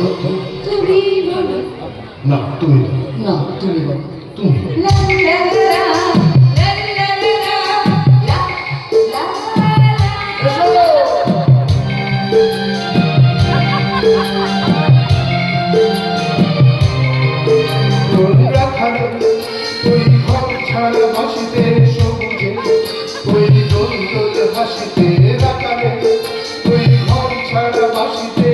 বলো তো। তুমি বলো। না তুমি বলো। না তুমি বলো। তুমি লা লা লা লা লা লা লা লা তোমরা খালে ওই ঘর ছাড়া বাসিতে সবুজে ওই দোল দোল হাসিতে রাখালে ওই ঘর ছাড়া বাসিতে